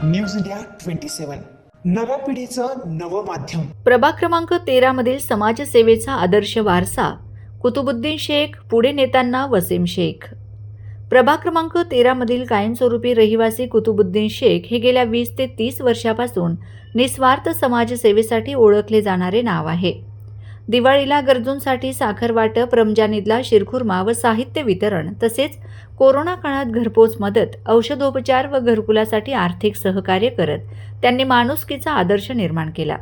News India 27 नव्या पिढीचं नवं माध्यम. प्रभाग क्रमांक 13 मधील समाजसेवेचा आदर्श वारसा कुतुबुद्दीन शेख, पुढे नेताना वसीम शेख. प्रभाग क्रमांक 13 मधील कायमस्वरूपी रहिवासी कुतुबुद्दीन शेख हे गेल्या 20 ते 30 वर्षापासून निस्वार्थ समाजसेवेसाठी ओळखले जाणारे नाव आहे. दिवाळीला गरजूंसाठी साखर वाटप, रमजान ईदला शिरखुर्मा व साहित्य वितरण, तसेच कोरोना काळात घरपोच मदत, औषधोपचार व घरकुलासाठी आर्थिक सहकार्य करत त्यांनी माणुसकीचा आदर्श निर्माण केला.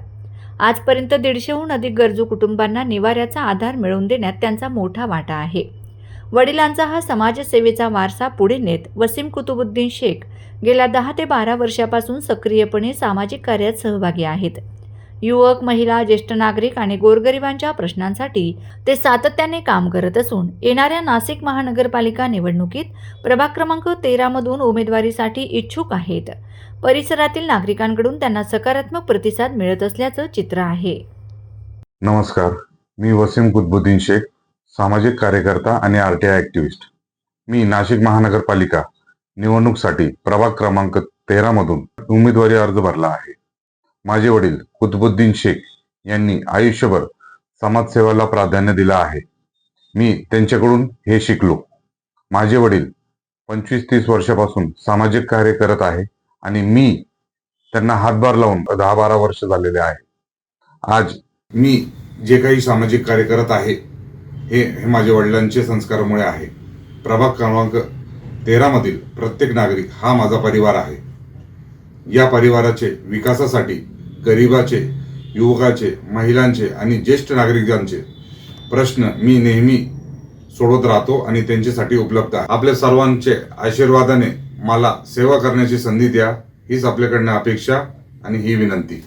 आजपर्यंत 150हून अधिक गरजू कुटुंबांना निवाऱ्याचा आधार मिळवून देण्यात त्यांचा मोठा वाटा आहे. वडिलांचा हा समाजसेवेचा वारसा पुढे नेत वसीम कुतुबुद्दीन शेख गेल्या 10 ते 12 वर्षापासून सक्रियपणे सामाजिक कार्यात सहभागी आहेत. युवक, महिला, ज्येष्ठ नागरिक आणि गोरगरिबांच्या प्रश्नांसाठी ते सातत्याने काम करत असून येणाऱ्या नाशिक महानगरपालिका निवडणुकीत प्रभाग क्रमांक 13 मधून उमेदवारीसाठी इच्छुक आहेत. परिसरातील नागरिकांकडून त्यांना सकारात्मक प्रतिसाद मिळत असल्याचं चित्र आहे. नमस्कार, मी वसीम कुतुबुद्दीन शेख, सामाजिक कार्यकर्ता आणि आरटीआय ॲक्टिव्हिस्ट. मी नाशिक महानगरपालिका निवडणुकीसाठी प्रभाग क्रमांक 13 मधून उमेदवारी अर्ज भरला आहे. माझे वडील कुतुबुद्दीन शेख यांनी आयुष्यभर समाजसेवेला प्राधान्य दिलं आहे. मी त्यांच्याकडून हे शिकलो. माझे वडील 25-30 वर्षापासून सामाजिक कार्य करत आहे आणि मी त्यांना हातभार लावून 10-12 वर्ष झालेले आहे. आज मी जे काही सामाजिक कार्य करत आहे हे माझ्या वडिलांच्या संस्कारामुळे आहे. प्रभाग क्रमांक 13 मधील प्रत्येक नागरिक हा माझा परिवार आहे. या परिवाराचे विकासासाठी गरिबाचे, युवकाचे, महिलांचे आणि ज्येष्ठ नागरिकांचे प्रश्न मी नेहमी सोडवत राहतो आणि त्यांच्यासाठी उपलब्ध आहे. आपल्या सर्वांचे आशीर्वादाने मला सेवा करण्याची संधी द्या, हीच आपल्याकडनं अपेक्षा आणि ही विनंती.